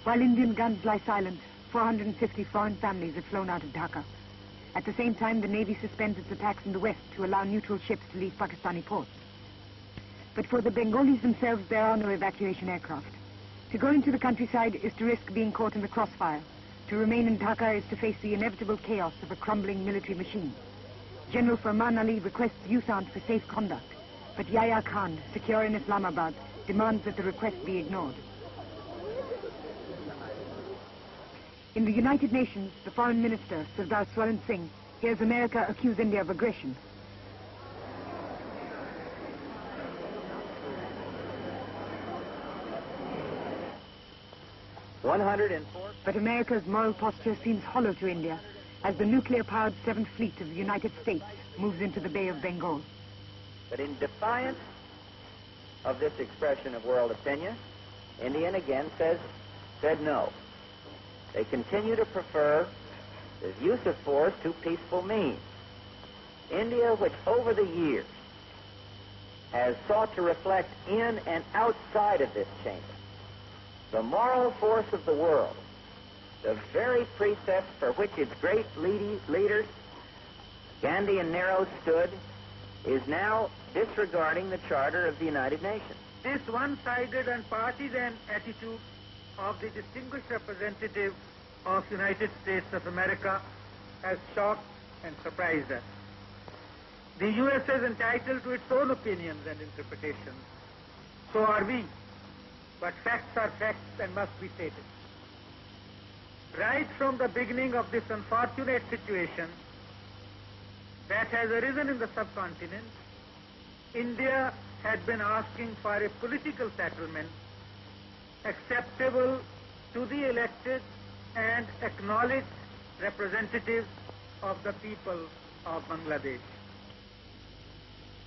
While Indian guns lie silent, 450 foreign families have flown out of Dhaka. At the same time, the Navy suspends its attacks in the west to allow neutral ships to leave Pakistani ports. But for the Bengalis themselves, there are no evacuation aircraft. To go into the countryside is to risk being caught in the crossfire. To remain in Dhaka is to face the inevitable chaos of a crumbling military machine. General Farman Ali requests USANT for safe conduct, but Yahya Khan, secure in Islamabad, demands that the request be ignored. In the United Nations, the Foreign Minister, Sardar Swaran Singh, hears America accuse India of aggression. But America's moral posture seems hollow to India as the nuclear-powered 7th Fleet of the United States moves into the Bay of Bengal. But in defiance of this expression of world opinion, India again said no. They continue to prefer the use of force to peaceful means. India, which over the years has sought to reflect in and outside of this chamber the moral force of the world, the very precepts for which its great leaders, Gandhi and Nehru, stood, is now disregarding the Charter of the United Nations. This one-sided and partisan attitude of the distinguished representative of United States of America has shocked and surprised us. The U.S. is entitled to its own opinions and interpretations. So are we. But facts are facts and must be stated. Right from the beginning of this unfortunate situation that has arisen in the subcontinent, India had been asking for a political settlement acceptable to the elected and acknowledged representatives of the people of Bangladesh.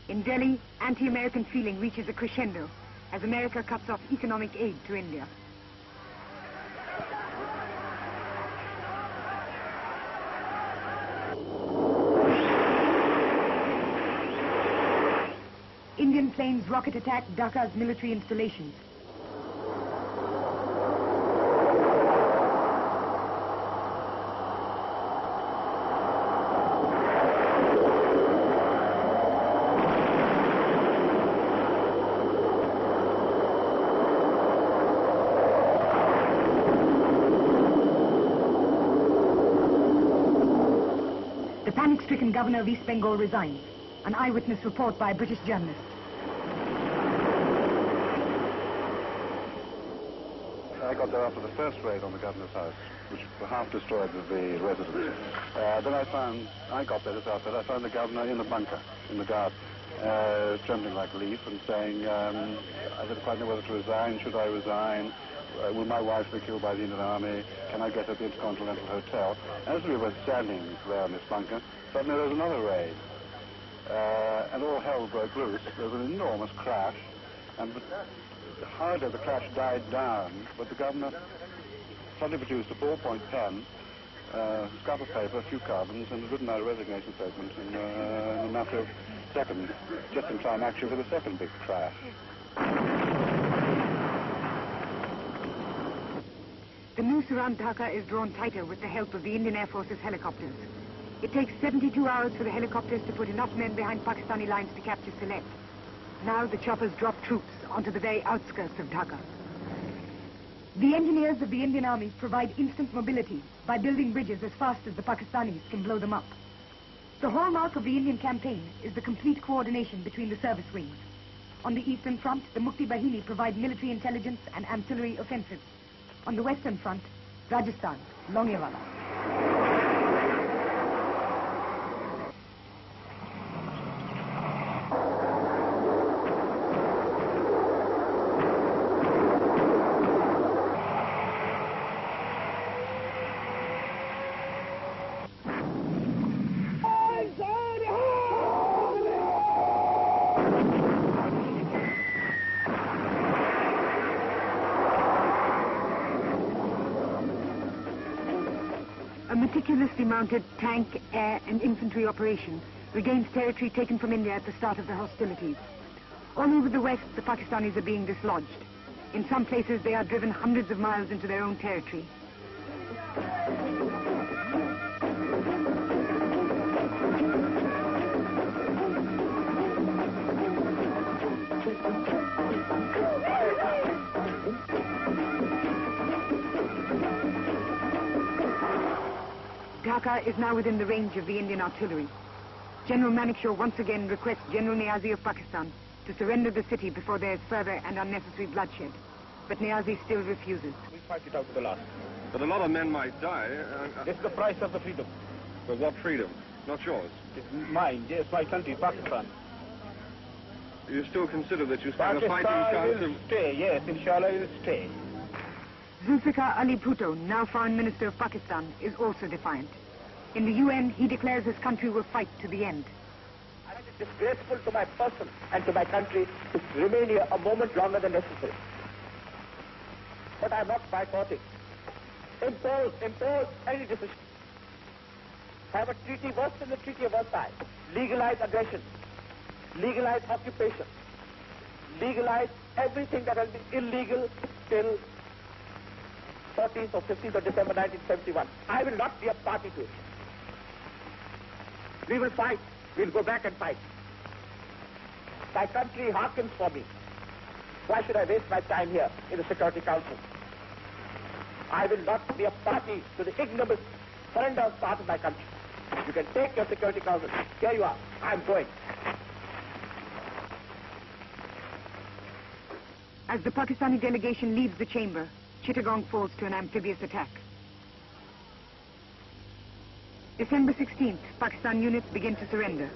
In Delhi, anti-American feeling reaches a crescendo as America cuts off economic aid to India. Indian planes rocket attack Dhaka's military installations. The panic-stricken governor of East Bengal resigns. An eyewitness report by a British journalist. I got there after the first raid on the governor's house, which half destroyed the residence. Then I got there just after that. I found the governor in the bunker, in the guard, trembling like a leaf and saying, I didn't quite know whether to resign. Should I resign? Will my wife be killed by the Indian Army? Can I get at the Intercontinental Hotel? As we were standing there in this bunker, suddenly there was another raid. And all hell broke loose. There was an enormous crash, and hardly the crash died down, but the governor suddenly produced a ballpoint pen, scrap of paper, a few carbons, and had written out a resignation statement in a matter of seconds, just in time actually for the second big crash. The noose around Dhaka is drawn tighter with the help of the Indian Air Force's helicopters. It takes 72 hours for the helicopters to put enough men behind Pakistani lines to capture Sylhet. Now the choppers drop troops onto the very outskirts of Dhaka. The engineers of the Indian Army provide instant mobility by building bridges as fast as the Pakistanis can blow them up. The hallmark of the Indian campaign is the complete coordination between the service wings. On the eastern front, the Mukti Bahini provide military intelligence and ancillary offensives. On the western front, Rajasthan, Longewala. A meticulously mounted tank, air and infantry operation regains territory taken from India at the start of the hostilities. All over the west, the Pakistanis are being dislodged. In some places, they are driven hundreds of miles into their own territory. Dhaka is now within the range of the Indian artillery. General Manekshaw once again requests General Niazi of Pakistan to surrender the city before there is further and unnecessary bloodshed. But Niazi still refuses. We fight it out to the last. But a lot of men might die. It's the price of the freedom. But what freedom? Not yours. It's mine, yes, my country, Pakistan. You still consider that you stand a fighting chance Pakistan will stay, yes, inshallah it will stay. Zulfikar Ali Bhutto, now Foreign Minister of Pakistan, is also defiant. In the UN, he declares his country will fight to the end. I think it's disgraceful to my person and to my country to remain here a moment longer than necessary. But I'm not boycotting. Impose any decision. Have a treaty worse than the Treaty of Versailles. Legalize aggression. Legalize occupation. Legalize everything that has been illegal till 14th or 15th of December 1971. I will not be a party to it. We will fight. We'll go back and fight. My country hearkens for me. Why should I waste my time here in the Security Council? I will not be a party to the ignominious surrender of part of my country. You can take your Security Council. Here you are. I'm going. As the Pakistani delegation leaves the chamber, Chittagong falls to an amphibious attack. December 16th, Pakistan units begin to surrender.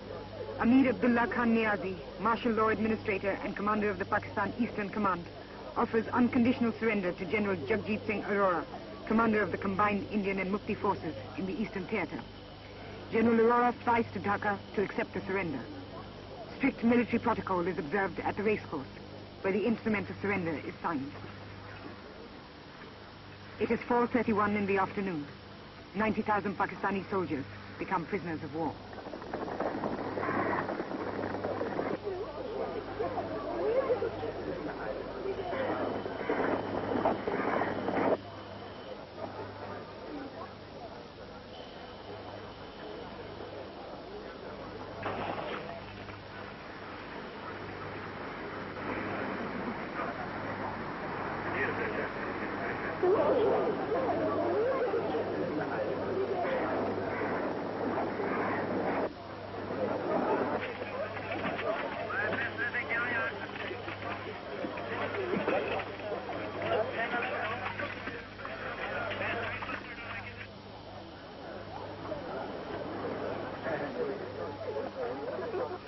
Amir Abdullah Khan Niazi, martial law administrator and commander of the Pakistan Eastern Command, offers unconditional surrender to General Jagjit Singh Arora, commander of the combined Indian and Mukti forces in the Eastern Theatre. General Arora flies to Dhaka to accept the surrender. Strict military protocol is observed at the racecourse, where the instrument of surrender is signed. It is 4:31 in the afternoon. 90,000 Pakistani soldiers become prisoners of war.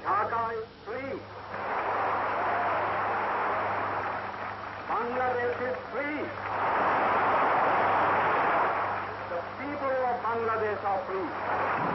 Dhaka is free. Bangladesh is free. The people of Bangladesh are free.